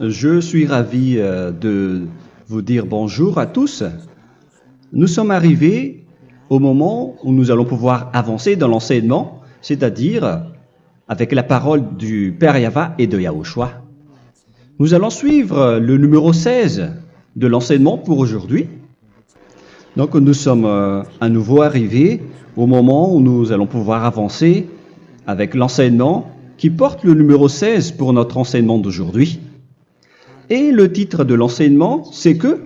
Je suis ravi de vous dire bonjour à tous. Nous sommes arrivés au moment où nous allons pouvoir avancer dans l'enseignement, c'est-à-dire avec la parole du Père Yava et de Yahushua. Nous allons suivre le numéro 16 de l'enseignement pour aujourd'hui. Donc nous sommes à nouveau arrivés au moment où nous allons pouvoir avancer avec l'enseignement qui porte le numéro 16 pour notre enseignement d'aujourd'hui. Et le titre de l'enseignement, c'est que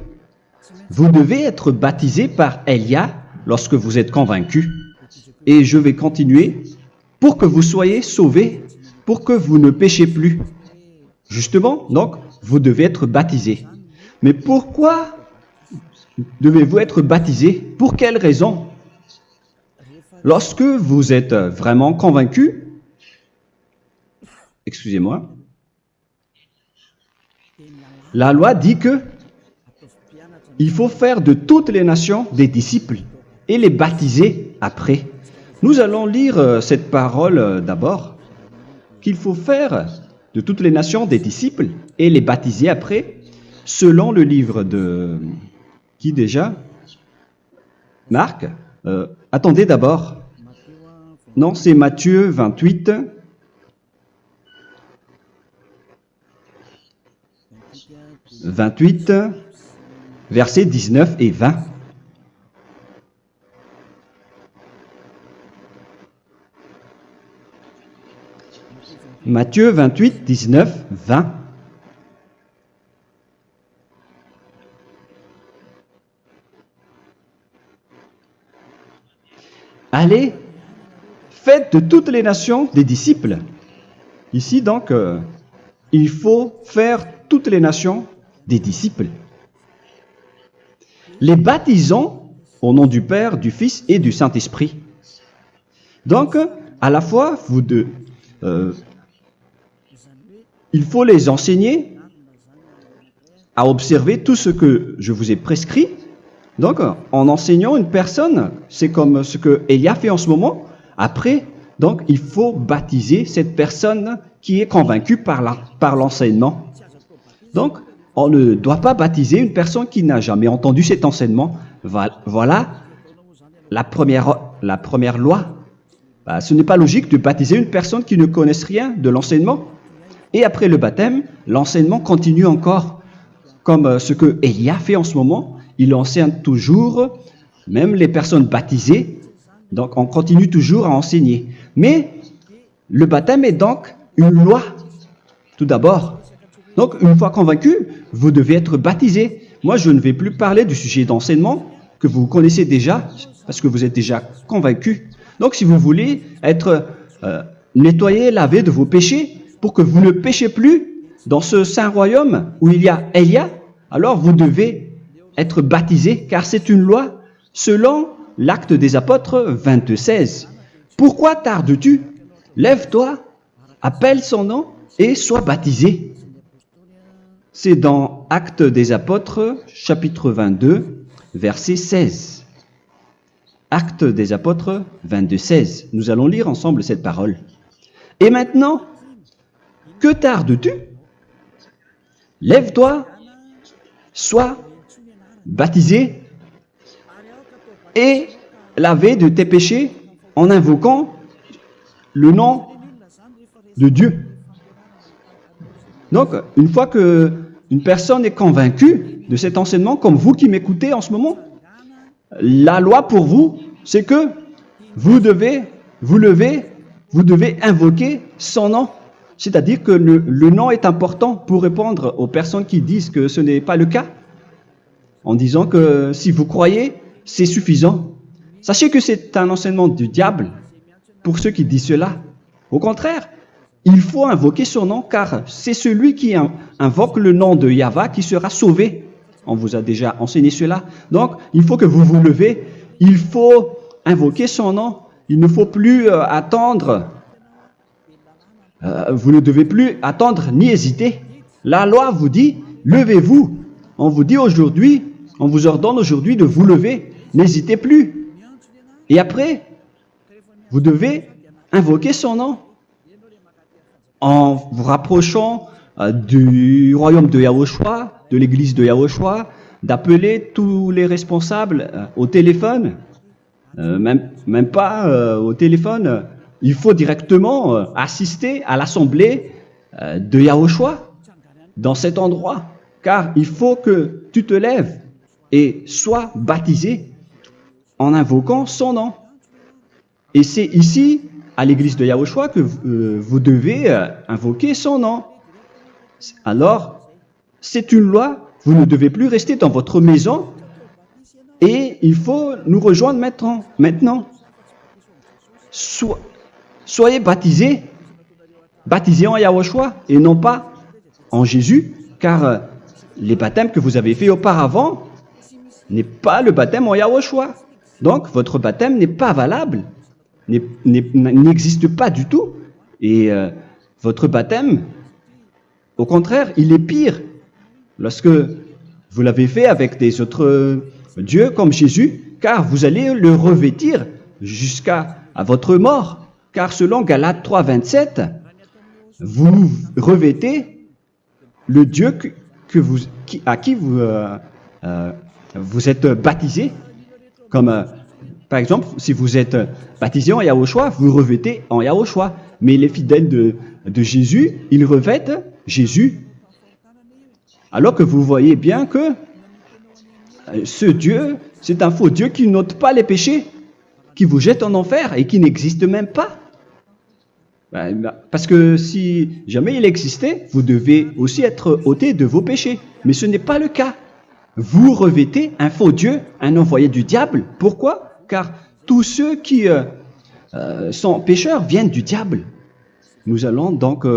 vous devez être baptisé par Elia lorsque vous êtes convaincu. Et je vais continuer pour que vous soyez sauvés, pour que vous ne péchez plus. Justement, donc, vous devez être baptisé. Mais pourquoi devez-vous être baptisé? Pour quelle raison? Lorsque vous êtes vraiment convaincu, excusez-moi, la loi dit que il faut faire de toutes les nations des disciples et les baptiser après. Nous allons lire cette parole d'abord, qu'il faut faire de toutes les nations des disciples et les baptiser après, selon le livre de... Qui déjà? Marc? Attendez d'abord. Non, c'est Matthieu 28. Versets 19 et 20. Matthieu 28, 19, 20. Allez, faites de toutes les nations des disciples. Ici donc, il faut faire toutes les nations des disciples. Les baptisons au nom du Père, du Fils et du Saint-Esprit. Donc, à la fois, il faut les enseigner à observer tout ce que je vous ai prescrit. Donc, en enseignant une personne, c'est comme ce que Elia fait en ce moment. Après, donc, il faut baptiser cette personne qui est convaincue par l'enseignement. Donc, on ne doit pas baptiser une personne qui n'a jamais entendu cet enseignement. Voilà la première loi. Ce n'est pas logique de baptiser une personne qui ne connaisse rien de l'enseignement. Et après le baptême, l'enseignement continue encore, comme ce que Elia fait en ce moment. Il enseigne toujours, même les personnes baptisées. Donc, on continue toujours à enseigner. Mais le baptême est donc une loi, tout d'abord. Donc, une fois convaincu, vous devez être baptisé. Moi, je ne vais plus parler du sujet d'enseignement que vous connaissez déjà, parce que vous êtes déjà convaincu. Donc, si vous voulez être nettoyé, lavé de vos péchés, pour que vous ne péchez plus dans ce saint royaume où il y a Elia, alors vous devez être baptisé, car c'est une loi selon l'Acte des Apôtres 22:16. Pourquoi tardes-tu? Lève-toi, appelle son nom et sois baptisé. C'est dans Actes des Apôtres, chapitre 22, verset 16. Actes des Apôtres 22:16. Nous allons lire ensemble cette parole. Et maintenant, que tardes-tu? Lève-toi, sois baptisé et lavé de tes péchés en invoquant le nom de Dieu. Donc, une fois qu'une personne est convaincue de cet enseignement, comme vous qui m'écoutez en ce moment, la loi pour vous, c'est que vous devez invoquer son nom. C'est-à-dire que le nom est important pour répondre aux personnes qui disent que ce n'est pas le cas, en disant que si vous croyez, c'est suffisant. Sachez que c'est un enseignement du diable pour ceux qui disent cela. Au contraire, il faut invoquer son nom, car c'est celui qui invoque le nom de Yahva qui sera sauvé. On vous a déjà enseigné cela. Donc, il faut que vous vous levez, il faut invoquer son nom, il ne faut plus attendre. Vous ne devez plus attendre ni hésiter. La loi vous dit, levez-vous. On vous dit aujourd'hui, on vous ordonne aujourd'hui de vous lever. N'hésitez plus. Et après, vous devez invoquer son nom en vous rapprochant du royaume de Yahushua, de l'église de Yahushua, d'appeler tous les responsables au téléphone, même pas au téléphone. Il faut directement assister à l'assemblée de Yahushua dans cet endroit, car il faut que tu te lèves et sois baptisé en invoquant son nom. Et c'est ici, à l'église de Yahushua, que vous devez invoquer son nom. Alors, c'est une loi, vous ne devez plus rester dans votre maison et il faut nous rejoindre maintenant. Soyez baptisés en Yahushua et non pas en Jésus, car les baptêmes que vous avez faits auparavant n'est pas le baptême en Yahushua. Donc, votre baptême n'est pas valable, n'existe pas du tout. Et votre baptême, au contraire, il est pire lorsque vous l'avez fait avec des autres dieux comme Jésus, car vous allez le revêtir jusqu'à votre mort. Car selon Galates 3, 27, vous revêtez le Dieu à qui vous êtes baptisé. Comme par exemple, si vous êtes baptisé en Yahushua, vous revêtez en Yahushua. Mais les fidèles de Jésus, ils revêtent Jésus. Alors que vous voyez bien que ce Dieu, c'est un faux Dieu qui n'ôte pas les péchés, qui vous jette en enfer et qui n'existe même pas. Parce que si jamais il existait, vous devez aussi être ôté de vos péchés. Mais ce n'est pas le cas. Vous revêtez un faux Dieu, un envoyé du diable. Pourquoi? Car tous ceux qui sont pécheurs viennent du diable. Nous allons donc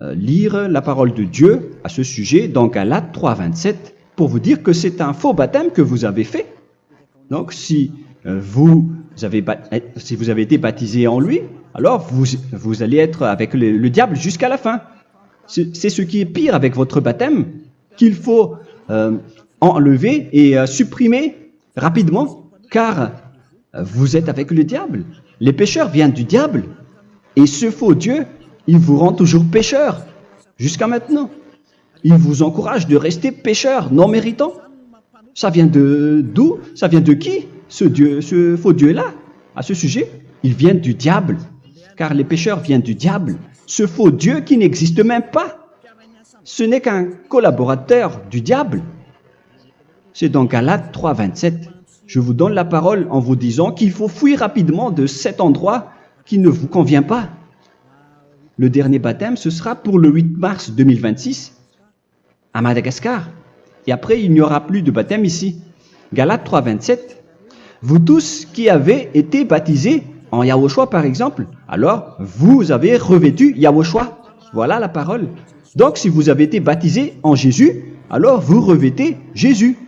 lire la parole de Dieu à ce sujet dans Galates 3, 27 pour vous dire que c'est un faux baptême que vous avez fait. Donc si vous avez été baptisé en lui, alors vous allez être avec le diable jusqu'à la fin. C'est ce qui est pire avec votre baptême, qu'il faut enlever et supprimer rapidement, car vous êtes avec le diable. Les pécheurs viennent du diable, et ce faux Dieu, il vous rend toujours pécheur, jusqu'à maintenant. Il vous encourage de rester pécheur, non méritant. Ça vient d'où? Ça vient de qui, ce faux Dieu-là? À ce sujet, il vient du diable, car les pécheurs viennent du diable. Ce faux Dieu qui n'existe même pas. Ce n'est qu'un collaborateur du diable. C'est dans Galates 3, 27. Je vous donne la parole en vous disant qu'il faut fuir rapidement de cet endroit qui ne vous convient pas. Le dernier baptême, ce sera pour le 8 mars 2026 à Madagascar. Et après, il n'y aura plus de baptême ici. Galates 3, 27. Vous tous qui avez été baptisés en Yahushua, par exemple, alors vous avez revêtu Yahushua. Voilà la parole. Donc, si vous avez été baptisé en Jésus, alors vous revêtez Jésus.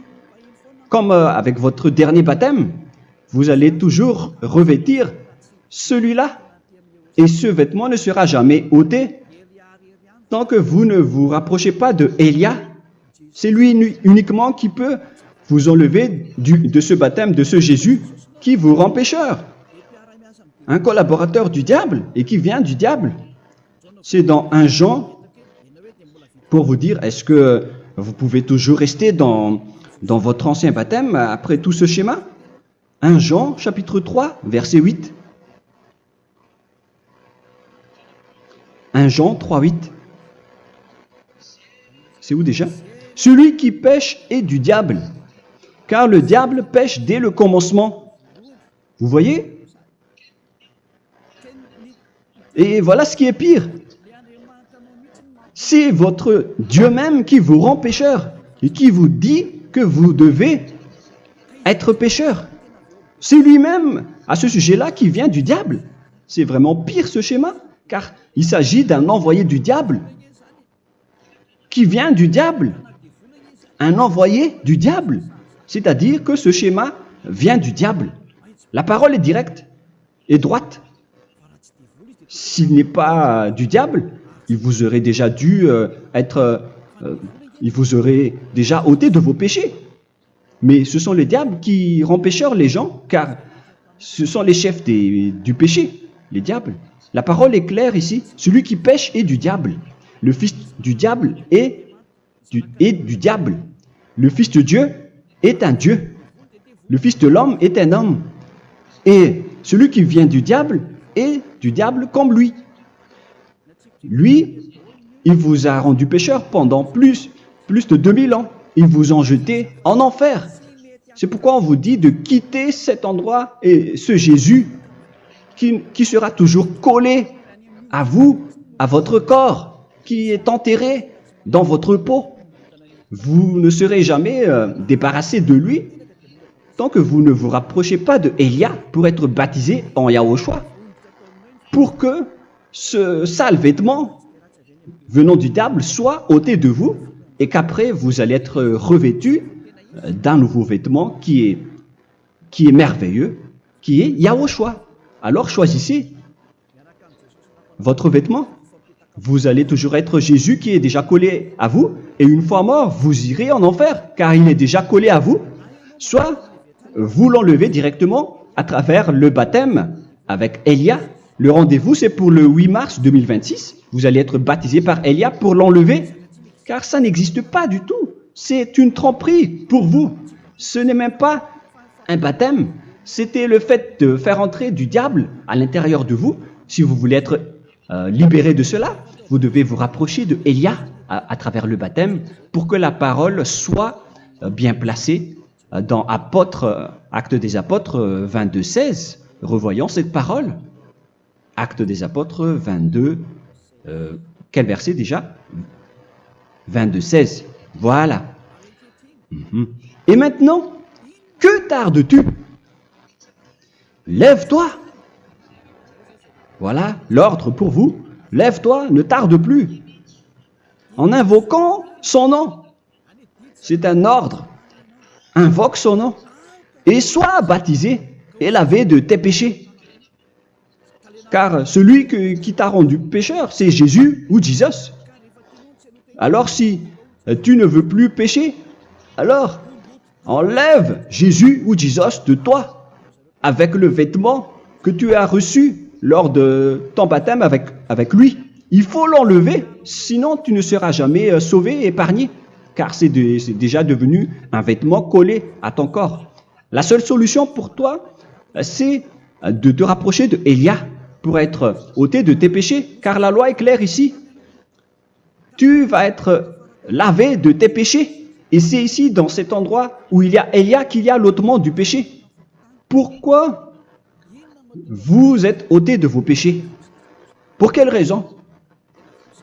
Comme avec votre dernier baptême, vous allez toujours revêtir celui-là. Et ce vêtement ne sera jamais ôté tant que vous ne vous rapprochez pas de Élia. C'est lui uniquement qui peut vous enlever de ce baptême, de ce Jésus qui vous rend pécheur. Un collaborateur du diable et qui vient du diable. C'est dans 1 Jean, pour vous dire, est-ce que vous pouvez toujours rester dans votre ancien baptême après tout ce schéma? 1 Jean, chapitre 3, verset 8. 1 Jean 3, 8. C'est où déjà? Celui qui pêche est du diable, car le diable pêche dès le commencement. Vous voyez? Et voilà ce qui est pire. C'est votre Dieu même qui vous rend pécheur et qui vous dit que vous devez être pécheur. C'est lui-même, à ce sujet-là, qui vient du diable. C'est vraiment pire ce schéma, car il s'agit d'un envoyé du diable qui vient du diable. Un envoyé du diable. C'est-à-dire que ce schéma vient du diable. La parole est directe et droite. S'il n'est pas du diable, il vous aurait déjà dû il vous aurait déjà ôté de vos péchés. Mais ce sont les diables qui rendent pécheurs les gens, car ce sont les chefs du péché, les diables. La parole est claire ici, celui qui pêche est du diable. le fils du diable est du diable. Le fils de Dieu est un Dieu. Le fils de l'homme est un homme. Et celui qui vient du diable est du diable comme lui. Lui, il vous a rendu pécheur pendant plus de 2000 ans. Il vous a jeté en enfer. C'est pourquoi on vous dit de quitter cet endroit et ce Jésus qui sera toujours collé à vous, à votre corps, qui est enterré dans votre peau. Vous ne serez jamais débarrassé de lui tant que vous ne vous rapprochez pas de Élia pour être baptisé en Yahushua, pour que ce sale vêtement venant du diable soit ôté de vous et qu'après vous allez être revêtu d'un nouveau vêtement qui est merveilleux, qui est Yahushua. Alors choisissez votre vêtement. Vous allez toujours être Jésus qui est déjà collé à vous, et une fois mort, vous irez en enfer, car il est déjà collé à vous. Soit vous l'enlevez directement à travers le baptême avec Élia. Le rendez-vous, c'est pour le 8 mars 2026. Vous allez être baptisé par Élia pour l'enlever, car ça n'existe pas du tout. C'est une tromperie pour vous. Ce n'est même pas un baptême. C'était le fait de faire entrer du diable à l'intérieur de vous. Si vous voulez être libéré de cela, vous devez vous rapprocher de Élia à travers le baptême pour que la parole soit bien placée dans Actes des Apôtres 22-16. Revoyons cette parole. Actes des Apôtres 22, quel verset déjà? 22-16. Voilà. Et maintenant, que tardes-tu? Lève-toi. Voilà l'ordre pour vous. Lève-toi, ne tarde plus. En invoquant son nom. C'est un ordre. Invoque son nom. Et sois baptisé et lavé de tes péchés. Car celui qui t'a rendu pécheur, c'est Jésus ou Jesus. Alors si tu ne veux plus pécher, alors enlève Jésus ou Jesus de toi avec le vêtement que tu as reçu lors de ton baptême avec lui. Il faut l'enlever, sinon tu ne seras jamais sauvé, épargné, car c'est déjà devenu un vêtement collé à ton corps. La seule solution pour toi, c'est de te rapprocher de Élia pour être ôté de tes péchés, car la loi est claire ici. Tu vas être lavé de tes péchés, et c'est ici, dans cet endroit où il y a Élia, qu'il y a l'ôtement du péché. Pourquoi vous êtes ôté de vos péchés? Pour quelle raison?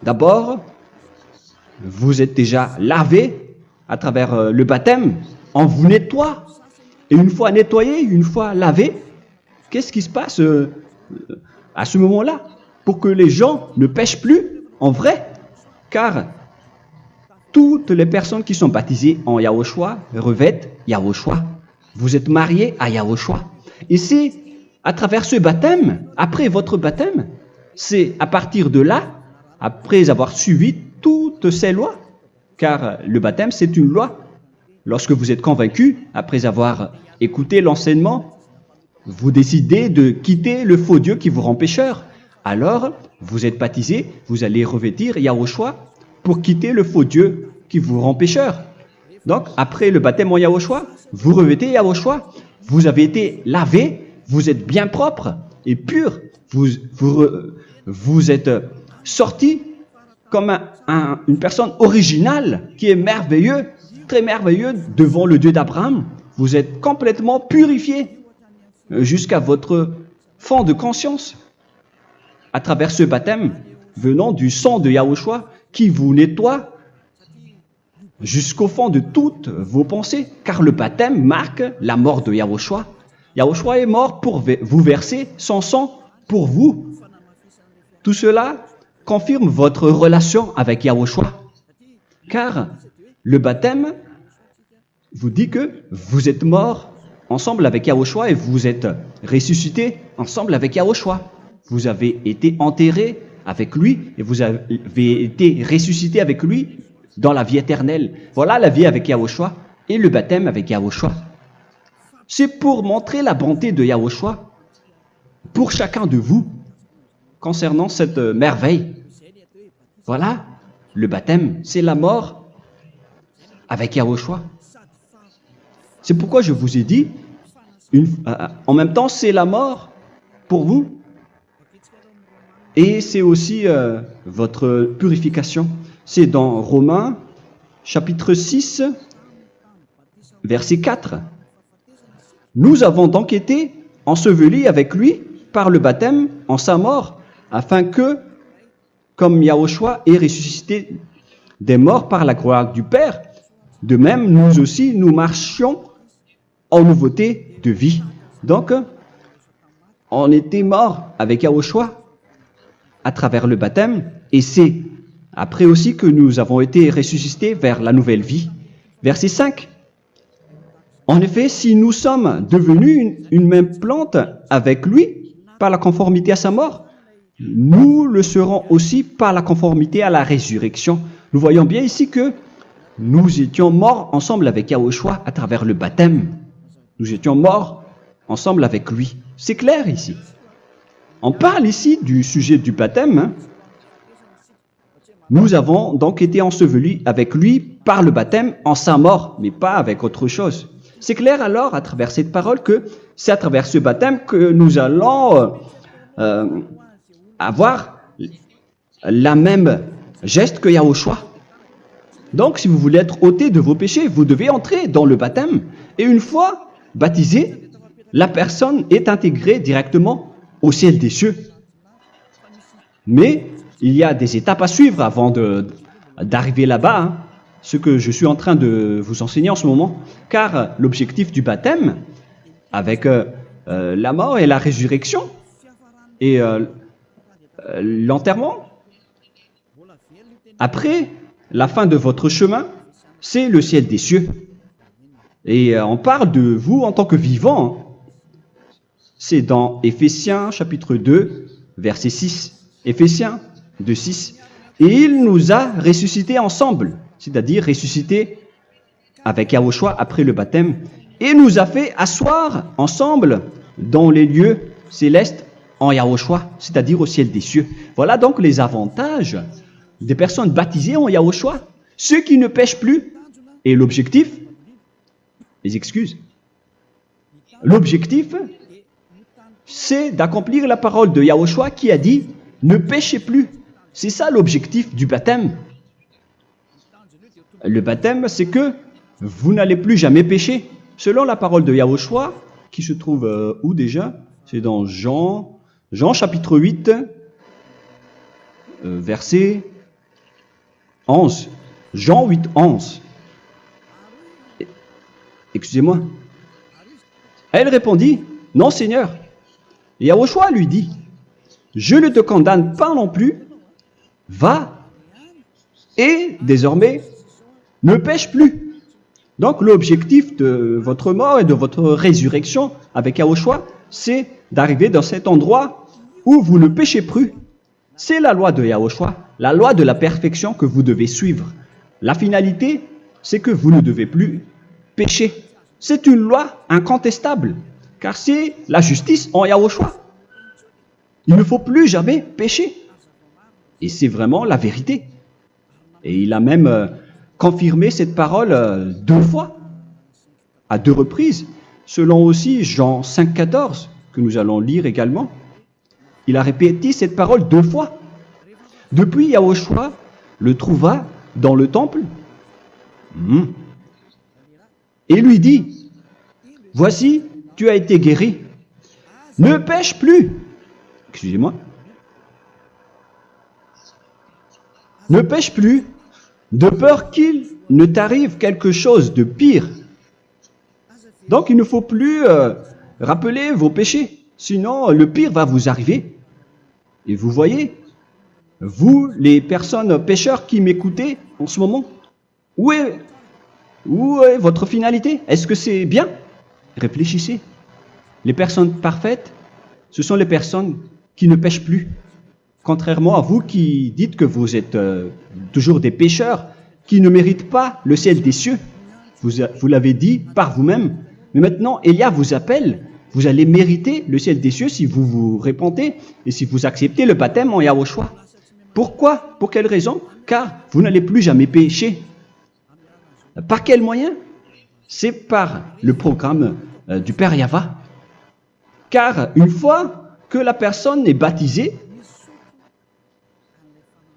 D'abord, vous êtes déjà lavé à travers le baptême. On vous nettoie. Et une fois nettoyé, une fois lavé, qu'est-ce qui se passe à ce moment-là? Pour que les gens ne pêchent plus en vrai. Car toutes les personnes qui sont baptisées en Yahushua revêtent Yahushua. Vous êtes mariés à Yahushua. Et c'est à travers ce baptême, après votre baptême, c'est à partir de là, après avoir suivi toutes ces lois, car le baptême c'est une loi. Lorsque vous êtes convaincu, après avoir écouté l'enseignement, vous décidez de quitter le faux Dieu qui vous rend pécheur. Alors, vous êtes baptisé, vous allez revêtir Yahushua pour quitter le faux Dieu qui vous rend pécheur. Donc, après le baptême en Yahushua, vous revêtez Yahushua, vous avez été lavé, vous êtes bien propre et pur, vous êtes sorti comme une personne originale qui est merveilleux, très merveilleux devant le Dieu d'Abraham. Vous êtes complètement purifié jusqu'à votre fond de conscience à travers ce baptême venant du sang de Yahushua qui vous nettoie jusqu'au fond de toutes vos pensées, car le baptême marque la mort de Yahushua. Yahushua est mort pour vous verser son sang pour vous. Tout cela confirme votre relation avec Yahushua, car le baptême vous dit que vous êtes mort ensemble avec Yahushua et vous êtes ressuscité ensemble avec Yahushua. Vous avez été enterré avec lui et vous avez été ressuscité avec lui dans la vie éternelle. Voilà la vie avec Yahushua et le baptême avec Yahushua. C'est pour montrer la bonté de Yahushua pour chacun de vous concernant cette merveille. Voilà le baptême, c'est la mort avec Yahushua. C'est pourquoi je vous ai dit, en même temps, c'est la mort pour vous. Et c'est aussi votre purification. C'est dans Romains, chapitre 6, verset 4. Nous avons donc été ensevelis avec lui par le baptême en sa mort, afin que, comme Yahushua est ressuscité des morts par la gloire du Père, de même, nous aussi, nous marchions en nouveauté de vie. Donc, on était morts avec Yahushua à travers le baptême, et c'est après aussi que nous avons été ressuscités vers la nouvelle vie. Verset 5. En effet, si nous sommes devenus une même plante avec lui par la conformité à sa mort, nous le serons aussi par la conformité à la résurrection. Nous voyons bien ici que nous étions morts ensemble avec Yahushua à travers le baptême. Nous étions morts ensemble avec lui. C'est clair ici. On parle ici du sujet du baptême. Nous avons donc été ensevelis avec lui par le baptême en sa mort, mais pas avec autre chose. C'est clair alors à travers cette parole que c'est à travers ce baptême que nous allons avoir la même geste que Yahushua. Donc, si vous voulez être ôté de vos péchés, vous devez entrer dans le baptême. Et une fois baptisé, la personne est intégrée directement au ciel des cieux. Mais il y a des étapes à suivre avant d'arriver là-bas, ce que je suis en train de vous enseigner en ce moment. Car l'objectif du baptême, avec la mort et la résurrection, et l'enterrement, après la fin de votre chemin, c'est le ciel des cieux. Et on parle de vous en tant que vivant. C'est dans Éphésiens chapitre 2, verset 6. Éphésiens 2, 6. Et il nous a ressuscités ensemble, c'est-à-dire ressuscités avec Yahushua après le baptême, et nous a fait asseoir ensemble dans les lieux célestes en Yahushua, c'est-à-dire au ciel des cieux. Voilà donc les avantages des personnes baptisées en Yahushua, ceux qui ne pêchent plus. Et l'objectif, les excuses, l'objectif, c'est d'accomplir la parole de Yahushua qui a dit « Ne péchez plus ». C'est ça l'objectif du baptême. Le baptême, c'est que vous n'allez plus jamais pécher. Selon la parole de Yahushua, qui se trouve où déjà? C'est dans Jean chapitre 8, verset 11. Jean 8, 11. Excusez-moi. Elle répondit, « Non, Seigneur. » Et Yahushua lui dit, « Je ne te condamne pas non plus. Va et désormais ne pêche plus. » Donc l'objectif de votre mort et de votre résurrection avec Yahushua, c'est d'arriver dans cet endroit où vous ne péchez plus. C'est la loi de Yahushua, la loi de la perfection que vous devez suivre. La finalité, c'est que vous ne devez plus pécher. C'est une loi incontestable, car c'est la justice en Yahushua. Il ne faut plus jamais pécher. Et c'est vraiment la vérité. Et il a même confirmé cette parole 2 fois, à 2 reprises, selon aussi Jean 5, 14, que nous allons lire également. Il a répété cette parole 2 fois. Depuis, Yahushua le trouva dans le temple et lui dit, « Voici, tu as été guéri. Ne pêche plus. » Excusez-moi. Ne pêche plus, de peur qu'il ne t'arrive quelque chose de pire. Donc, il ne faut plus rappeler vos péchés, sinon le pire va vous arriver. Et vous voyez, vous, les personnes pécheurs qui m'écoutez en ce moment, où est votre finalité? Est-ce que c'est bien? Réfléchissez. Les personnes parfaites, ce sont les personnes qui ne pêchent plus. Contrairement à vous qui dites que vous êtes toujours des pécheurs qui ne méritent pas le ciel des cieux. Vous l'avez dit par vous-même. Mais maintenant, Élia vous appelle. Vous allez mériter le ciel des cieux si vous vous repentez et si vous acceptez le baptême en Yahushua. Pourquoi? Pour quelle raison? Car vous n'allez plus jamais pécher. Par quel moyen? C'est par le programme du Père Yahva. Car une fois que la personne est baptisée,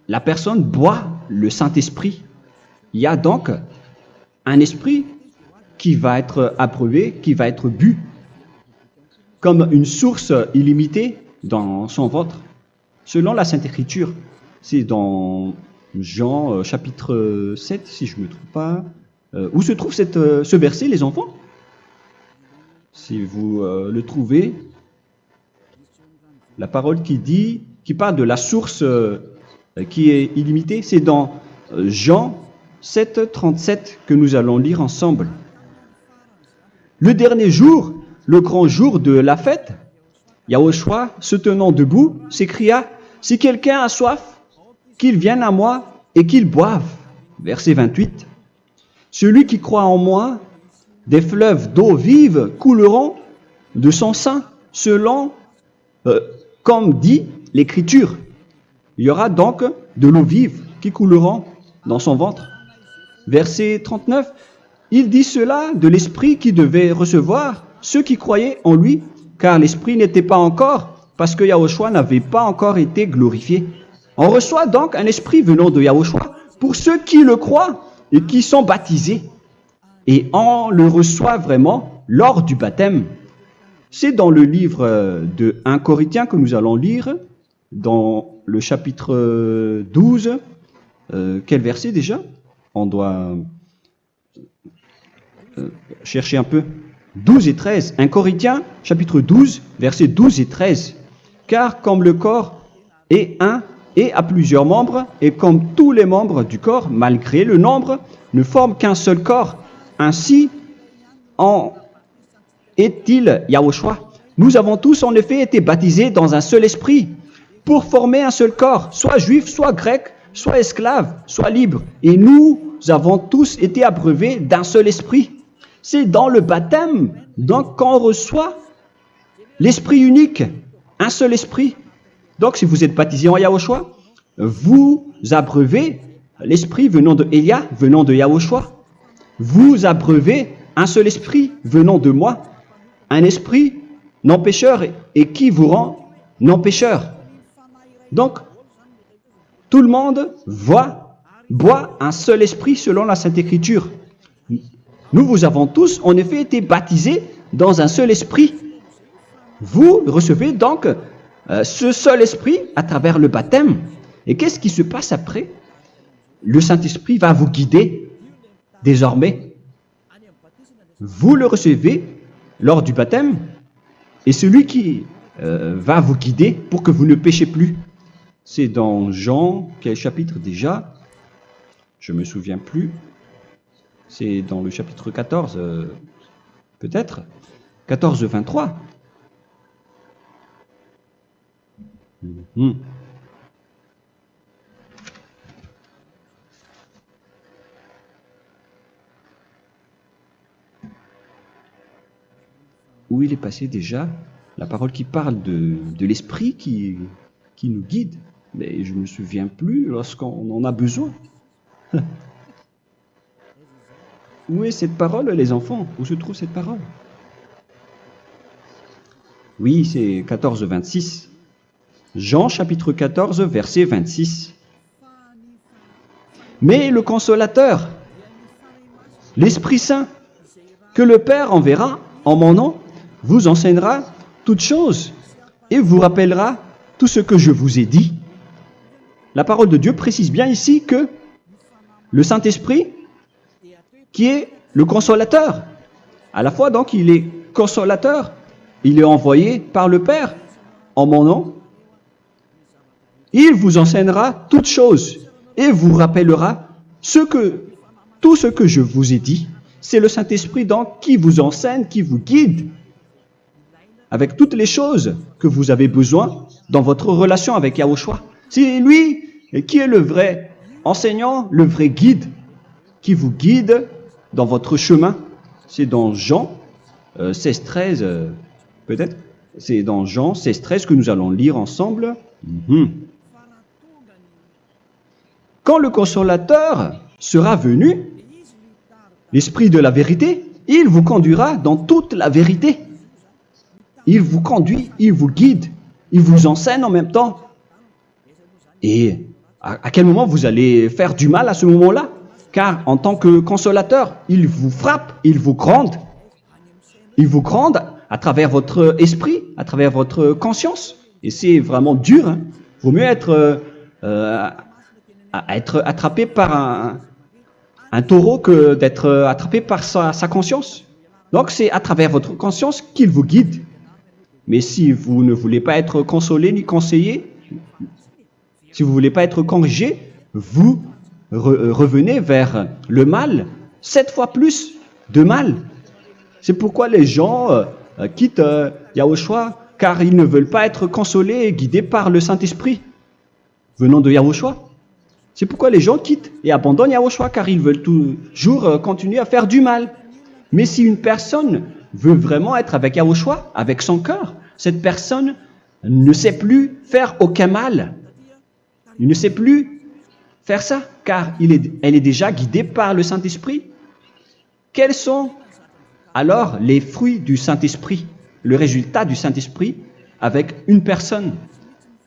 la personne boit le Saint-Esprit. Il y a donc un esprit qui va être approuvé, qui va être bu, comme une source illimitée dans son ventre, selon la Sainte Écriture. C'est dans Jean chapitre 7, si je ne me trompe pas. Où se trouve ce verset, les enfants? Si vous le trouvez, la parole qui parle de la source qui est illimitée, c'est dans Jean 7, 37 que nous allons lire ensemble. Le dernier jour, le grand jour de la fête, Yahushua, se tenant debout, s'écria, « Si quelqu'un a soif, qu'il vienne à moi et qu'il boive. » Verset 28. « Celui qui croit en moi, des fleuves d'eau vive couleront de son sein, selon, comme dit l'Écriture. » Il y aura donc de l'eau vive qui couleront dans son ventre. Verset 39. Il dit cela de l'Esprit qui devait recevoir ceux qui croyaient en lui, car l'Esprit n'était pas encore, parce que Yahushua n'avait pas encore été glorifié. On reçoit donc un Esprit venant de Yahushua pour ceux qui le croient et qui sont baptisés. Et on le reçoit vraiment lors du baptême. C'est dans le livre de 1 Corinthiens que nous allons lire, dans le chapitre 12. Quel verset déjà? On doit chercher un peu. 12 et 13. 1 Corinthiens, chapitre 12, versets 12 et 13. Car comme le corps est un et a plusieurs membres, et comme tous les membres du corps, malgré le nombre, ne forment qu'un seul corps, ainsi en est-il Yahushua. Nous avons tous en effet été baptisés dans un seul esprit, pour former un seul corps, soit juif, soit grec, soit esclave, soit libre. Et nous avons tous été abreuvés d'un seul esprit. C'est dans le baptême, donc, qu'on reçoit l'esprit unique, un seul esprit. Donc, si vous êtes baptisé en Yahushua, vous abreuvez l'esprit venant de Elia, venant de Yahushua. Vous abreuvez un seul esprit venant de moi, un esprit non pécheur et qui vous rend non pécheur. Donc, tout le monde boit un seul esprit selon la Sainte Écriture. Nous vous avons tous en effet été baptisés dans un seul esprit. Vous recevez donc ce seul esprit à travers le baptême. Et qu'est-ce qui se passe après? Le Saint-Esprit va vous guider désormais. Vous le recevez lors du baptême et celui qui va vous guider pour que vous ne péchez plus. C'est dans Jean, quel chapitre déjà? Je ne me souviens plus. C'est dans le chapitre 14, peut-être. 14, 23. Où il est passé déjà? La parole qui parle de l'esprit qui nous guide. Mais je ne me souviens plus lorsqu'on en a besoin. Où est cette parole, les enfants? Où se trouve cette parole? Oui, c'est 14, 26. Jean, chapitre 14, verset 26. Mais le Consolateur, l'Esprit Saint, que le Père enverra en mon nom, vous enseignera toutes choses et vous rappellera tout ce que je vous ai dit. La parole de Dieu précise bien ici que le Saint-Esprit, qui est le consolateur, à la fois donc il est consolateur, il est envoyé par le Père en mon nom, il vous enseignera toutes choses et vous rappellera tout ce que je vous ai dit. C'est le Saint-Esprit donc qui vous enseigne, qui vous guide avec toutes les choses que vous avez besoin dans votre relation avec Yahushua. C'est lui qui est le vrai enseignant, le vrai guide, qui vous guide dans votre chemin. C'est dans Jean 16, 13, peut-être. C'est dans Jean 16, 13 que nous allons lire ensemble. Quand le consolateur sera venu, l'Esprit de la vérité, il vous conduira dans toute la vérité. Il vous conduit, il vous guide, il vous enseigne en même temps. Et à quel moment vous allez faire du mal à ce moment-là? Car en tant que consolateur, il vous frappe, il vous gronde. Il vous gronde à travers votre esprit, à travers votre conscience. Et c'est vraiment dur. Hein. Vaut mieux être attrapé par un taureau que d'être attrapé par sa conscience. Donc c'est à travers votre conscience qu'il vous guide. Mais si vous ne voulez pas être consolé ni conseillé, si vous ne voulez pas être corrigé, vous revenez vers le mal, 7 fois plus de mal. C'est pourquoi les gens quittent Yahushua, car ils ne veulent pas être consolés et guidés par le Saint-Esprit venant de Yahushua. C'est pourquoi les gens quittent et abandonnent Yahushua, car ils veulent toujours continuer à faire du mal. Mais si une personne veut vraiment être avec Yahushua, avec son cœur, cette personne ne sait plus faire aucun mal. Il ne sait plus faire ça, car elle est déjà guidée par le Saint-Esprit. Quels sont alors les fruits du Saint-Esprit, le résultat du Saint-Esprit avec une personne?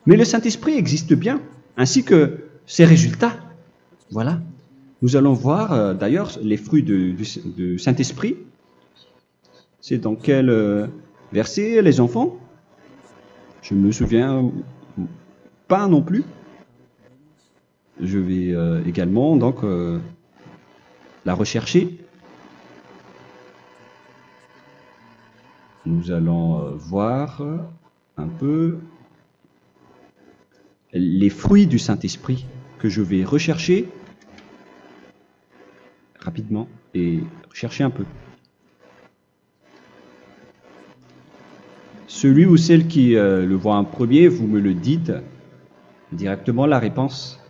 Mais le Saint-Esprit existe bien, ainsi que ses résultats. Voilà. Nous allons voir d'ailleurs les fruits du Saint-Esprit. C'est dans quel verset, les enfants? Je ne me souviens pas non plus. Je vais également donc la rechercher. Nous allons voir un peu les fruits du Saint-Esprit que je vais rechercher rapidement et chercher un peu. Celui ou celle qui le voit en premier, vous me le dites directement la réponse.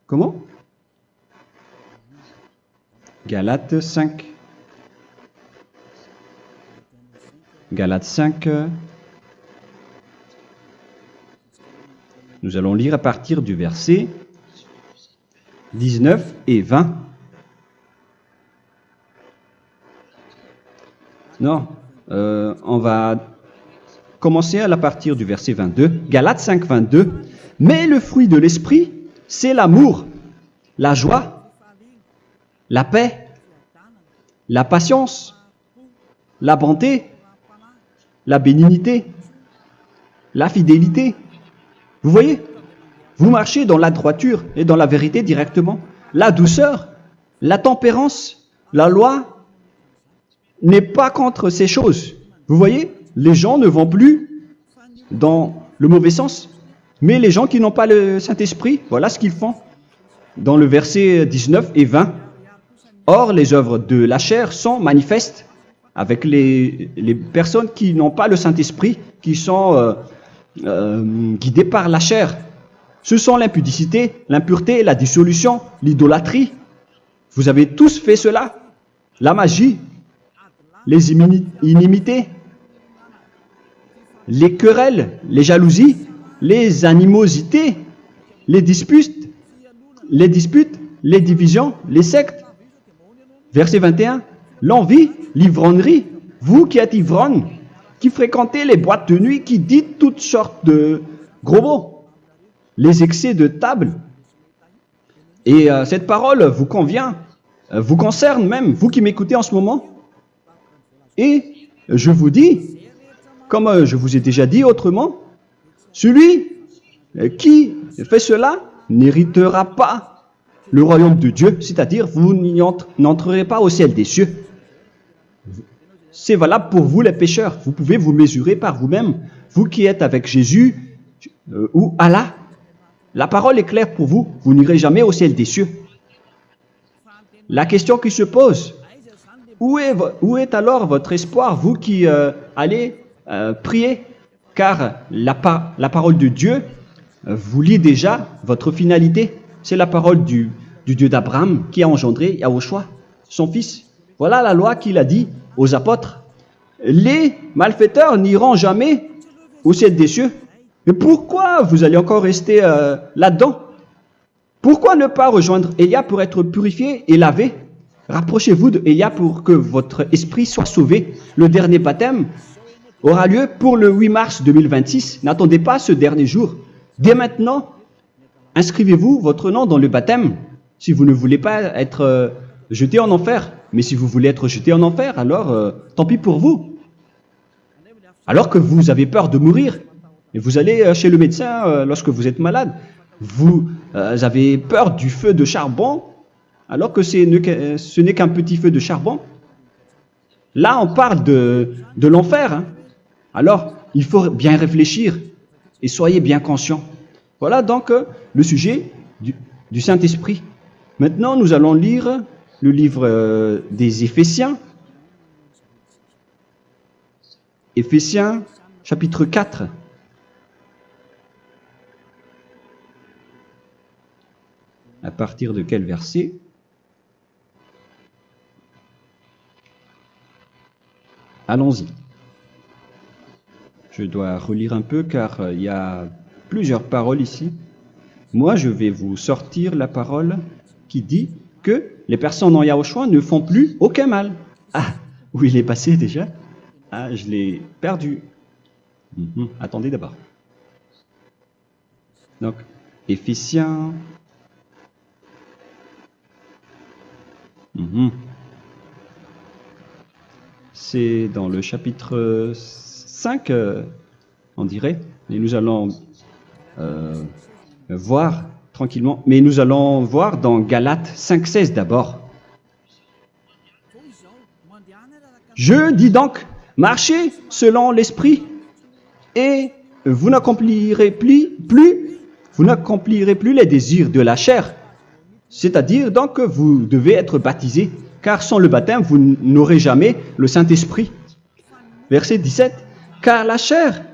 Comment? Galates 5. Galates 5. Nous allons lire à partir du verset 19 et 20. Non, on va commencer à partir du verset 22. Galates 5, 22. Mais le fruit de l'esprit, c'est l'amour, la joie, la paix, la patience, la bonté, la bénignité, la fidélité. Vous voyez? Vous marchez dans la droiture et dans la vérité directement. La douceur, la tempérance, la loi n'est pas contre ces choses. Vous voyez? Les gens ne vont plus dans le mauvais sens. Mais les gens qui n'ont pas le Saint-Esprit, voilà ce qu'ils font. Dans le verset 19 et 20. Or, les œuvres de la chair sont manifestes avec les personnes qui n'ont pas le Saint-Esprit, qui sont guidées par la chair. Ce sont l'impudicité, l'impureté, la dissolution, l'idolâtrie. Vous avez tous fait cela. La magie, les inimités, les querelles, les jalousies, les animosités, les disputes, les divisions, les sectes. Verset 21, l'envie, l'ivrognerie, vous qui êtes ivrognes, qui fréquentez les boîtes de nuit, qui dites toutes sortes de gros mots, les excès de table. Et cette parole vous convient, vous concerne même, vous qui m'écoutez en ce moment. Et je vous dis, comme je vous ai déjà dit autrement, celui qui fait cela n'héritera pas le royaume de Dieu, c'est-à-dire vous n'entrerez pas au ciel des cieux. C'est valable pour vous les pécheurs. Vous pouvez vous mesurer par vous-même, vous qui êtes avec Jésus ou Allah. La parole est claire pour vous, vous n'irez jamais au ciel des cieux. La question qui se pose, où est alors votre espoir, vous qui allez prier? Car la parole de Dieu vous lit déjà votre finalité. C'est la parole du Dieu d'Abraham qui a engendré Yahushua, son fils. Voilà la loi qu'il a dit aux apôtres. Les malfaiteurs n'iront jamais au ciel des cieux. Mais pourquoi vous allez encore rester là-dedans? Pourquoi ne pas rejoindre Élia pour être purifié et lavé? Rapprochez-vous d'Élia pour que votre esprit soit sauvé. Le dernier baptême aura lieu pour le 8 mars 2026. N'attendez pas ce dernier jour. Dès maintenant, inscrivez-vous votre nom dans le baptême si vous ne voulez pas être jeté en enfer. Mais si vous voulez être jeté en enfer, alors tant pis pour vous. Alors que vous avez peur de mourir, et vous allez chez le médecin lorsque vous êtes malade, vous avez peur du feu de charbon, alors que ce n'est qu'un petit feu de charbon. Là, on parle de l'enfer. Hein. Alors, il faut bien réfléchir et soyez bien conscients. Voilà donc le sujet du Saint-Esprit. Maintenant, nous allons lire le livre des Éphésiens. Éphésiens, chapitre 4. À partir de quel verset? Allons-y. Je dois relire un peu car il y a plusieurs paroles ici. Moi, je vais vous sortir la parole qui dit que les personnes en Yahushua ne font plus aucun mal. Ah, où il est passé déjà? Ah, je l'ai perdu. Attendez d'abord. Donc, Éphésiens. C'est dans le chapitre 5, on dirait. Et nous allons voir tranquillement. Mais nous allons voir dans Galates 5,16 d'abord. Je dis donc, marchez selon l'esprit et vous n'accomplirez plus les désirs de la chair. C'est-à-dire donc que vous devez être baptisé, car sans le baptême, vous n'aurez jamais le Saint-Esprit. Verset 17. Car la chair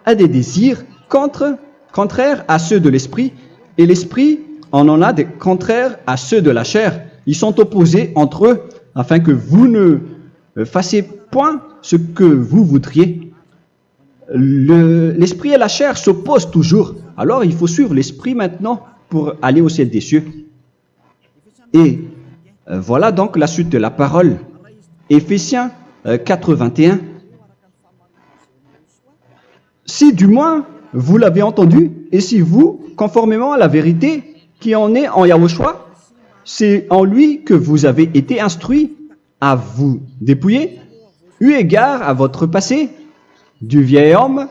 a des désirs contraires à ceux de l'esprit, et l'esprit en a des contraires à ceux de la chair. Ils sont opposés entre eux, afin que vous ne fassiez point ce que vous voudriez. L'esprit et la chair s'opposent toujours. Alors il faut suivre l'esprit maintenant pour aller au ciel des cieux. Et voilà donc la suite de la parole. Éphésiens 4:21. Si du moins vous l'avez entendu, et si vous, conformément à la vérité qui en est en Yahushua, c'est en lui que vous avez été instruits à vous dépouiller, eu égard à votre passé, du vieil homme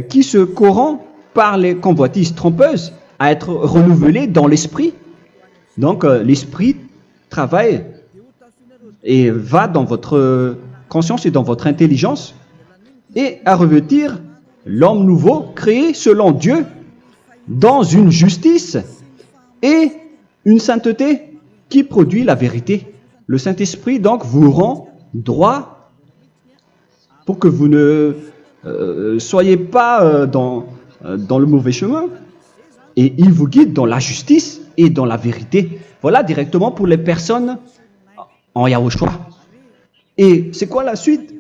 qui se corrompt par les convoitises trompeuses, à être renouvelé dans l'esprit. Donc l'esprit travaille et va dans votre conscience et dans votre intelligence et à revêtir l'homme nouveau créé selon Dieu dans une justice et une sainteté qui produit la vérité. Le Saint-Esprit donc vous rend droit pour que vous ne soyez pas dans le mauvais chemin et il vous guide dans la justice et dans la vérité. Voilà directement pour les personnes en Yahushua. Et c'est quoi la suite?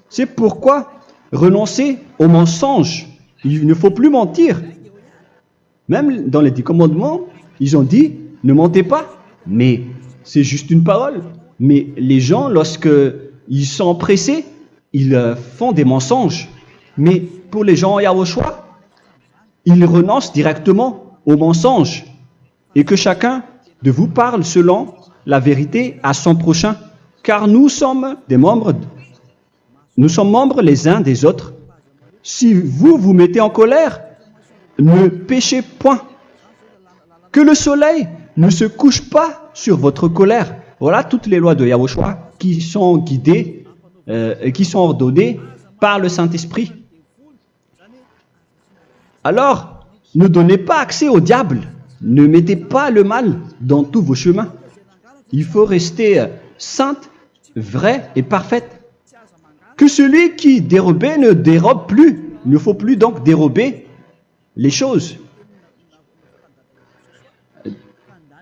C'est pourquoi renoncer au mensonge. Il ne faut plus mentir. Même dans les 10 commandements, ils ont dit ne mentez pas. Mais c'est juste une parole. Mais les gens, lorsqu'ils sont pressés, ils font des mensonges. Mais pour les gens en Yahushua, ils renoncent directement au mensonge. Et que chacun de vous parle selon la vérité à son prochain. Car nous sommes membres les uns des autres. Si vous vous mettez en colère, ne péchez point. Que le soleil ne se couche pas sur votre colère. Voilà toutes les lois de Yahushua qui sont guidées, qui sont ordonnées par le Saint-Esprit. Alors, ne donnez pas accès au diable. Ne mettez pas le mal dans tous vos chemins. Il faut rester sainte, vraie et parfaite. Que celui qui dérobait ne dérobe plus. Il ne faut plus donc dérober les choses.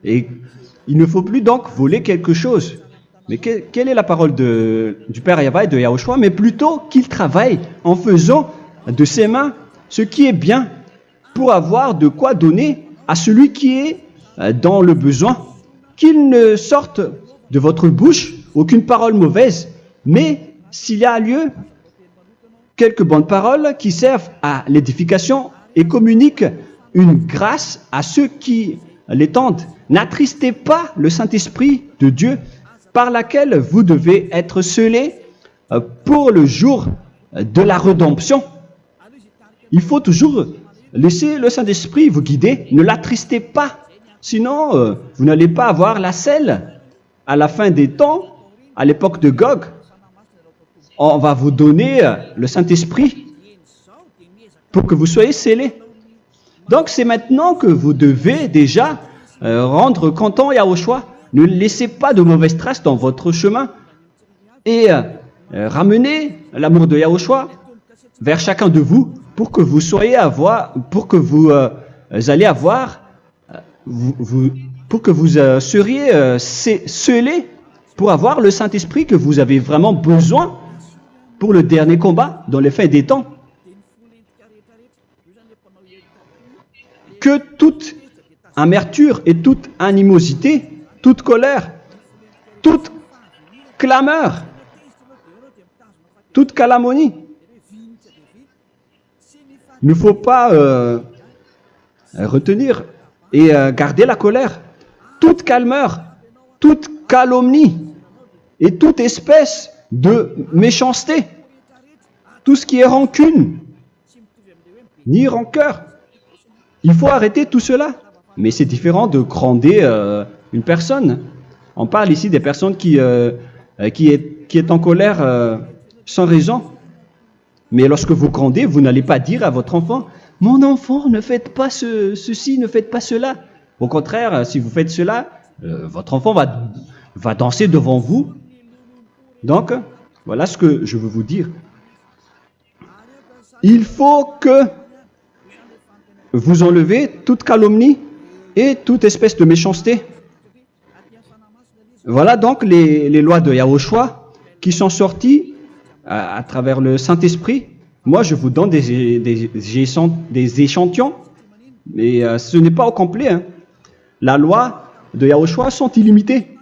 Et il ne faut plus donc voler quelque chose. Mais quelle est la parole du Père Yahweh et de Yahushua? Mais plutôt qu'il travaille en faisant de ses mains ce qui est bien, pour avoir de quoi donner à celui qui est dans le besoin. Qu'il ne sorte de votre bouche aucune parole mauvaise, mais s'il y a lieu, quelques bonnes paroles qui servent à l'édification et communiquent une grâce à ceux qui l'étendent. N'attristez pas le Saint-Esprit de Dieu, par laquelle vous devez être scellés pour le jour de la rédemption. Il faut toujours laisser le Saint-Esprit vous guider, ne l'attristez pas, sinon vous n'allez pas avoir la selle. À la fin des temps, à l'époque de Gog, on va vous donner le Saint-Esprit pour que vous soyez scellés. Donc c'est maintenant que vous devez déjà rendre content Yahushua. Ne laissez pas de mauvaises traces dans votre chemin et ramenez l'amour de Yahushua vers chacun de vous pour que vous soyez seriez scellés pour avoir le Saint-Esprit que vous avez vraiment besoin pour le dernier combat dans les fins des temps. Que toute amertume et toute animosité, toute colère, toute clameur, toute calomnie, il ne faut pas retenir et garder la colère. Toute calmeur, toute calomnie et toute espèce de méchanceté, tout ce qui est rancune, ni rancœur. Il faut arrêter tout cela. Mais c'est différent de gronder une personne. On parle ici des personnes qui est en colère sans raison. Mais lorsque vous grondez, vous n'allez pas dire à votre enfant « Mon enfant, ne faites pas ceci, ne faites pas cela ». Au contraire, si vous faites cela, votre enfant va danser devant vous. Donc, voilà ce que je veux vous dire. Il faut que vous enlevez toute calomnie et toute espèce de méchanceté. Voilà donc les lois de Yahushua qui sont sorties à travers le Saint-Esprit. Moi, je vous donne des échantillons, mais ce n'est pas au complet. Hein. La loi de Yahushua sont illimitées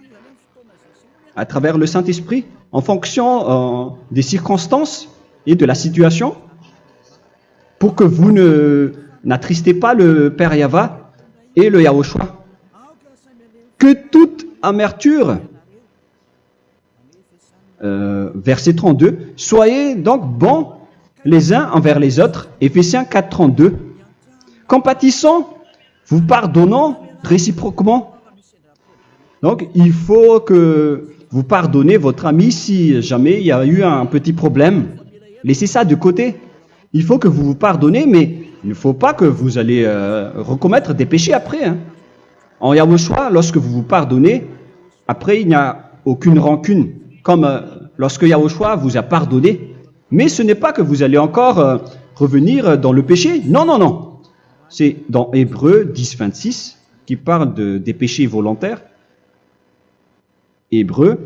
à travers le Saint-Esprit en fonction des circonstances et de la situation pour que vous n'attristez pas le Père Yahva et le Yahushua. Que toute amertume, verset 32, soyez donc bons les uns envers les autres, Éphésiens 4, 32, compatissant, vous pardonnant réciproquement. Donc, il faut que vous pardonnez votre ami si jamais il y a eu un petit problème. Laissez ça de côté. Il faut que vous vous pardonnez, mais il ne faut pas que vous allez recommettre des péchés après. Hein. En Yahushua, lorsque vous vous pardonnez, après il n'y a aucune rancune, comme lorsque Yahushua vous a pardonné. Mais ce n'est pas que vous allez encore revenir dans le péché. Non, non, non. C'est dans Hébreux 10, 26 qui parle des péchés volontaires. Hébreux.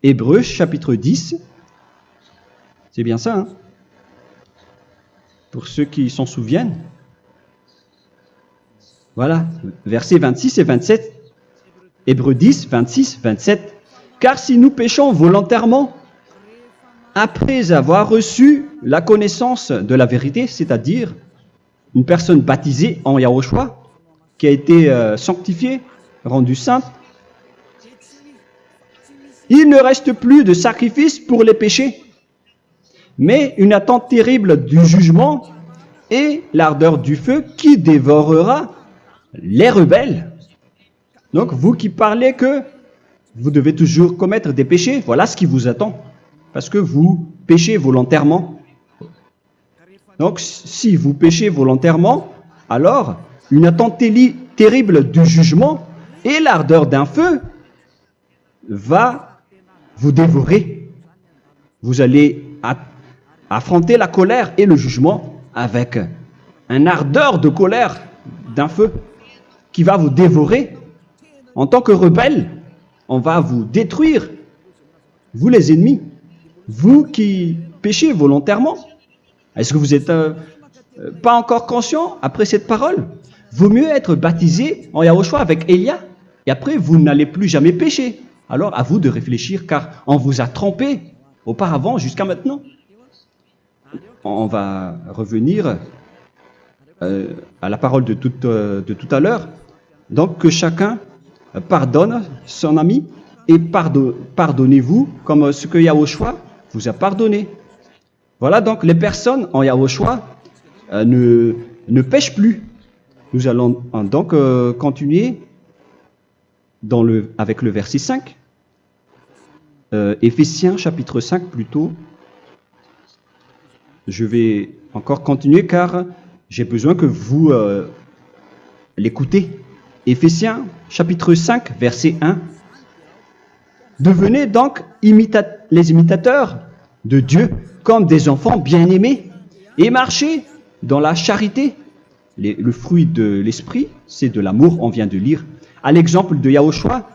Hébreux chapitre 10. C'est bien ça, hein? Pour ceux qui s'en souviennent. Voilà, versets 26 et 27. Hébreux 10, 26, 27. Car si nous péchons volontairement, après avoir reçu la connaissance de la vérité, c'est-à-dire une personne baptisée en Yahushua, qui a été sanctifiée, rendue sainte, il ne reste plus de sacrifice pour les péchés, mais une attente terrible du jugement et l'ardeur du feu qui dévorera les rebelles. Donc, vous qui parlez que vous devez toujours commettre des péchés, voilà ce qui vous attend, parce que vous péchez volontairement. Donc, si vous péchez volontairement, alors une attente terrible du jugement et l'ardeur d'un feu va vous dévorer. Vous allez affronter la colère et le jugement avec un ardeur de colère d'un feu qui va vous dévorer. En tant que rebelle, on va vous détruire vous les ennemis, vous qui péchez volontairement. Est-ce que vous n'êtes pas encore conscient après cette parole? Vaut mieux être baptisé en Yahushua avec Elia, et après vous n'allez plus jamais pécher. Alors à vous de réfléchir, car on vous a trompé auparavant jusqu'à maintenant. On va revenir à la parole de tout à l'heure. Donc que chacun pardonne son ami et pardonnez-vous comme ce que Yahushua vous a pardonné. Voilà donc les personnes en Yahushua ne pêchent plus. Nous allons donc continuer avec le verset 5. Éphésiens chapitre 5 plutôt. Je vais encore continuer car j'ai besoin que vous l'écoutez. Éphésiens chapitre 5 verset 1. Devenez donc les imitateurs de Dieu comme des enfants bien-aimés et marchez dans la charité. Le fruit de l'esprit, c'est de l'amour, on vient de lire, à l'exemple de Yahushua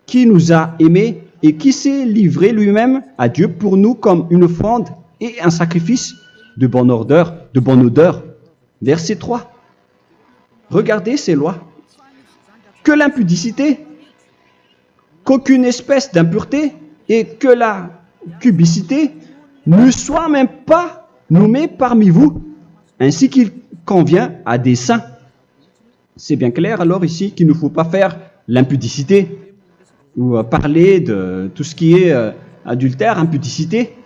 qui nous a aimés et qui s'est livré lui-même à Dieu pour nous comme une offrande et un sacrifice de bonne odeur. Verset 3. Regardez ces lois. Que l'impudicité, qu'aucune espèce d'impureté et que la cubicité ne soient même pas nommés parmi vous, ainsi qu'il convient à des saints. C'est bien clair alors ici qu'il ne faut pas faire l'impudicité ou parler de tout ce qui est adultère, impudicité,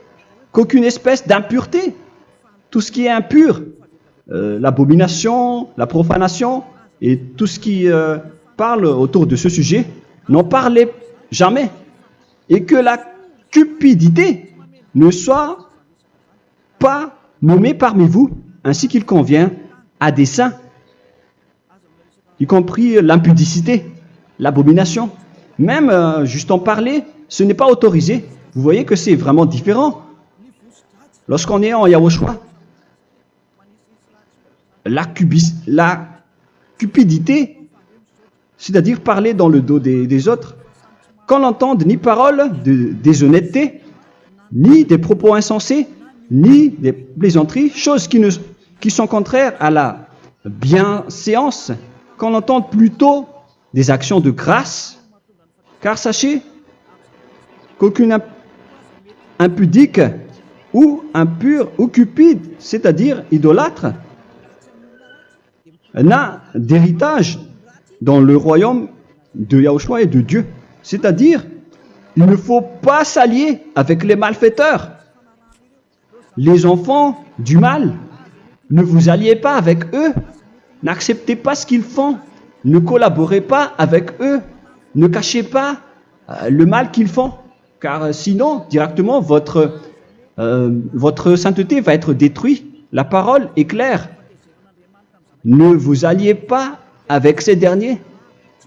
qu'aucune espèce d'impureté, tout ce qui est impur, l'abomination, la profanation et tout ce qui parle autour de ce sujet, n'en parlez jamais. Et que la cupidité ne soit pas nommée parmi vous, ainsi qu'il convient à des saints, y compris l'impudicité, l'abomination. Même juste en parler, ce n'est pas autorisé. Vous voyez que c'est vraiment différent. Lorsqu'on est en Yahushua, la cupidité, c'est-à-dire parler dans le dos des autres, qu'on n'entende ni parole de déshonnêteté, ni des propos insensés, ni des plaisanteries, choses qui sont contraires à la bienséance, qu'on entende plutôt des actions de grâce, car sachez qu'aucune impudique ou impure ou cupide, c'est-à-dire idolâtre, n'a d'héritage dans le royaume de Yahushua et de Dieu. C'est-à-dire, il ne faut pas s'allier avec les malfaiteurs. Les enfants du mal, ne vous alliez pas avec eux. N'acceptez pas ce qu'ils font. Ne collaborez pas avec eux. Ne cachez pas le mal qu'ils font. Car sinon, directement, votre sainteté va être détruite. La parole est claire. Ne vous alliez pas avec ces derniers,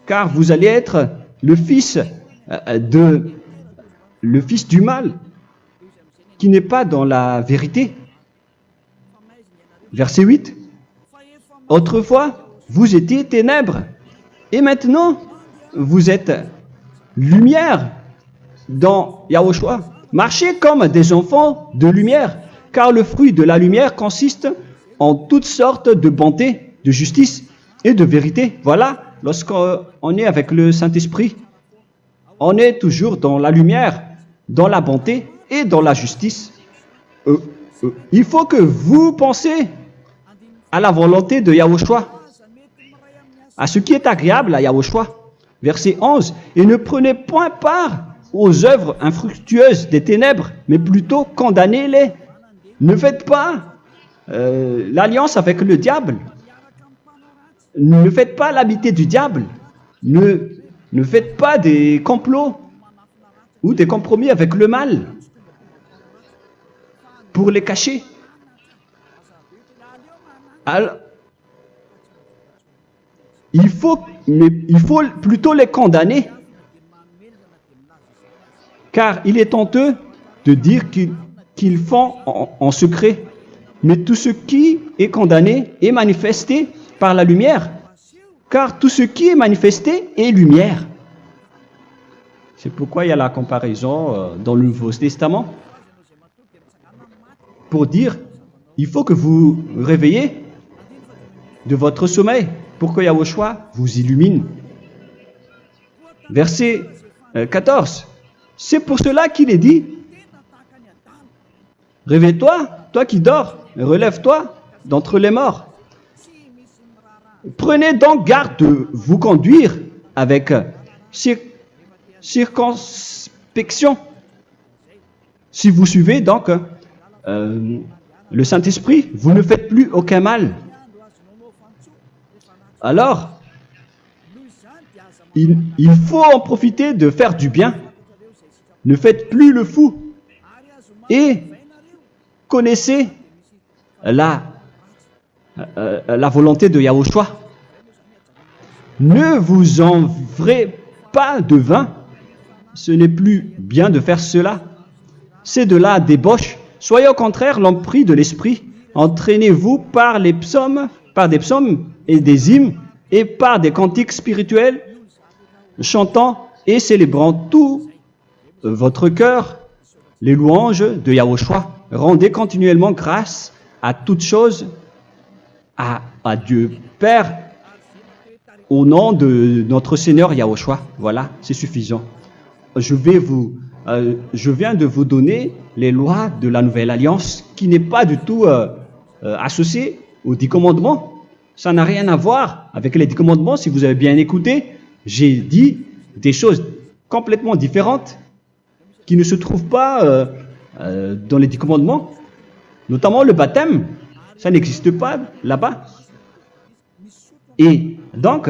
car vous allez être le fils du mal, qui n'est pas dans la vérité. Verset 8. Autrefois, vous étiez ténèbres, et maintenant, vous êtes lumière dans Yahushua. Marchez comme des enfants de lumière, car le fruit de la lumière consiste en toutes sortes de bonté, de justice et de vérité. Voilà, lorsqu'on est avec le Saint-Esprit, on est toujours dans la lumière, dans la bonté et dans la justice. Il faut que vous pensiez à la volonté de Yahushua, à ce qui est agréable à Yahushua. Verset 11. Et ne prenez point part aux œuvres infructueuses des ténèbres, mais plutôt condamnez-les. Ne faites pas l'alliance avec le diable. Ne faites pas l'amitié du diable. Ne faites pas des complots ou des compromis avec le mal pour les cacher. Alors, il faut plutôt les condamner, car il est honteux de dire qu'ils font en secret. Mais tout ce qui est condamné est manifesté par la lumière, car tout ce qui est manifesté est lumière. C'est pourquoi il y a la comparaison dans le Nouveau Testament pour dire, il faut que vous réveillez de votre sommeil pour que Yahushua vous illumine. Verset 14. C'est pour cela qu'il est dit, réveille-toi, toi qui dors, relève-toi d'entre les morts. Prenez donc garde de vous conduire avec circonspection. Si vous suivez donc le Saint-Esprit, vous ne faites plus aucun mal. Alors, il faut en profiter de faire du bien. Ne faites plus le fou. Et connaissez la volonté de Yahushua. Ne vous envrez pas de vin. Ce n'est plus bien de faire cela. C'est de la débauche. Soyez au contraire l'empris de l'esprit. Entraînez-vous par des psaumes et des hymnes et par des cantiques spirituels, chantant et célébrant tout votre cœur les louanges de Yahushua. Rendez continuellement grâce à toutes choses à Dieu Père au nom de notre Seigneur Yahushua. Voilà, c'est suffisant. Je viens de vous donner les lois de la Nouvelle Alliance qui n'est pas du tout associée aux 10 commandements. Ça n'a rien à voir avec les 10 commandements. Si vous avez bien écouté, j'ai dit des choses complètement différentes qui ne se trouvent pas dans les 10 commandements. Notamment le baptême. Ça n'existe pas là-bas. Et donc,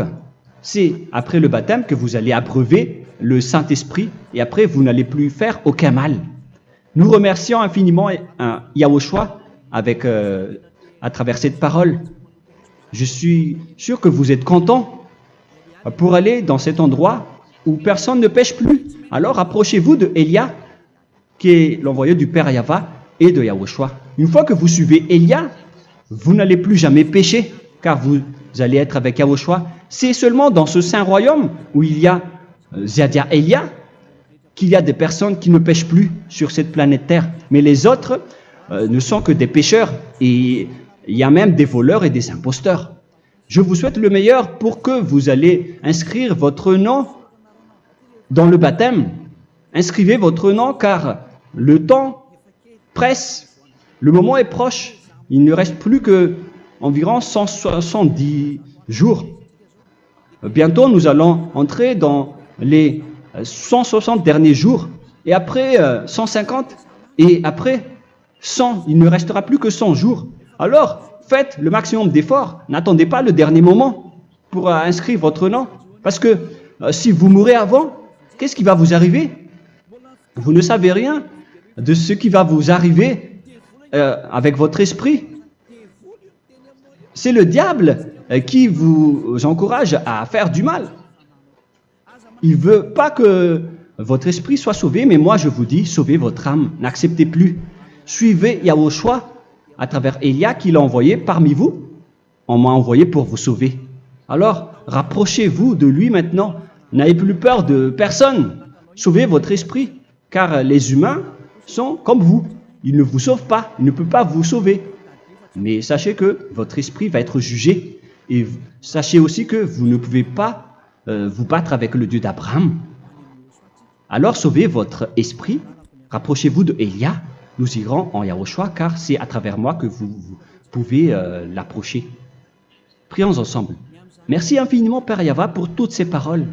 c'est après le baptême que vous allez abreuver le Saint-Esprit et après, vous n'allez plus faire aucun mal. Nous remercions infiniment Yahushua à travers cette parole. Je suis sûr que vous êtes contents pour aller dans cet endroit où personne ne pêche plus. Alors, approchez-vous de Élia, qui est l'envoyé du Père Yahva et de Yahushua. Une fois que vous suivez Élia, vous n'allez plus jamais pécher, car vous allez être avec Yahushua. C'est seulement dans ce saint royaume où il y a Ziadia Elia qu'il y a des personnes qui ne pêchent plus sur cette planète Terre. Mais les autres ne sont que des pécheurs et il y a même des voleurs et des imposteurs. Je vous souhaite le meilleur pour que vous allez inscrire votre nom dans le baptême. Inscrivez votre nom car le temps presse, le moment est proche. Il ne reste plus que environ 170 jours. Bientôt, nous allons entrer dans les 160 derniers jours, et après 150, et après 100. Il ne restera plus que 100 jours. Alors, faites le maximum d'efforts. N'attendez pas le dernier moment pour inscrire votre nom. Parce que si vous mourrez avant, qu'est-ce qui va vous arriver? Vous ne savez rien de ce qui va vous arriver avec votre esprit. C'est le diable qui vous encourage à faire du mal. Il ne veut pas que votre esprit soit sauvé, mais moi je vous dis, sauvez votre âme, n'acceptez plus. Suivez Yahushua à travers Élia qu'il a envoyé parmi vous. On m'a envoyé pour vous sauver. Alors, rapprochez-vous de lui maintenant. N'ayez plus peur de personne. Sauvez votre esprit, car les humains sont comme vous. Ils ne vous sauvent pas, ils ne peuvent pas vous sauver. Mais sachez que votre esprit va être jugé. Et sachez aussi que vous ne pouvez pas vous battre avec le Dieu d'Abraham. Alors sauvez votre esprit, rapprochez-vous de Élia. Nous irons en Yahushua, car c'est à travers moi que vous pouvez l'approcher. Prions ensemble. Merci infiniment, Père Yahva, pour toutes ces paroles.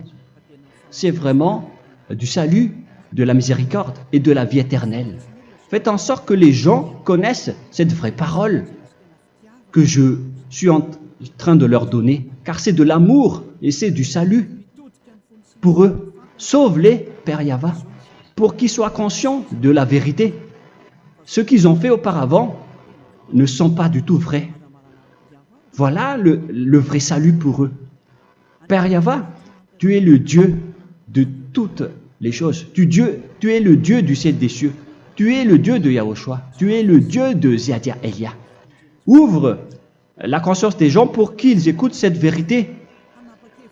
C'est vraiment du salut, de la miséricorde et de la vie éternelle. Faites en sorte que les gens connaissent cette vraie parole que je suis en train de leur donner, car c'est de l'amour et c'est du salut pour eux. Sauve-les, Père Yahva, pour qu'ils soient conscients de la vérité. Ce qu'ils ont fait auparavant ne sont pas du tout vrais. Voilà le vrai salut pour eux. Père Yahva, tu es le Dieu de toutes les choses. Tu es le Dieu du ciel des cieux. Tu es le Dieu de Yahushua. Tu es le Dieu de Ziadia Elia. Ouvre la conscience des gens pour qu'ils écoutent cette vérité,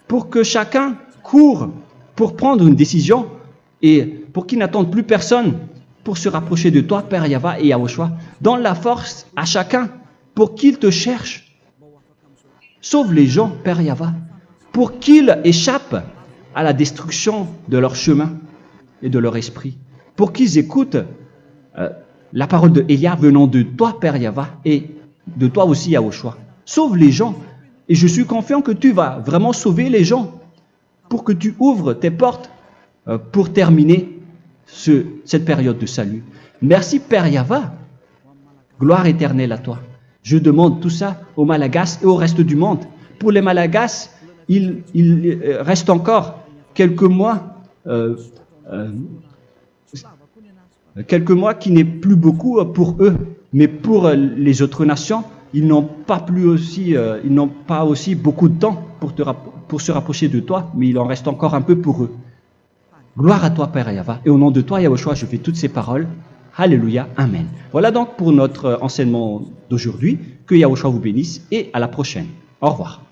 pour que chacun court pour prendre une décision et pour qu'ils n'attendent plus personne pour se rapprocher de toi, Père Yahweh et Yahushua. Donne la force à chacun pour qu'ils te cherchent. Sauve les gens, Père Yahweh, pour qu'ils échappent à la destruction de leur chemin et de leur esprit, pour qu'ils écoutent la parole de Elia venant de toi, Père Yahweh, et de toi aussi, Yahushua. Sauve les gens, et je suis confiant que tu vas vraiment sauver les gens pour que tu ouvres tes portes pour terminer cette période de salut. Merci, Père Yahweh. Gloire éternelle à toi. Je demande tout ça aux Malagasy et au reste du monde. Pour les Malagasy, il reste encore quelques mois qui n'est plus beaucoup pour eux, mais pour les autres nations, ils n'ont pas aussi beaucoup de temps pour se rapprocher de toi, mais il en reste encore un peu pour eux. Gloire à toi, Père Yahweh, et au nom de toi, Yahushua, je fais toutes ces paroles. Alléluia, Amen. Voilà donc pour notre enseignement d'aujourd'hui. Que Yahushua vous bénisse et à la prochaine. Au revoir.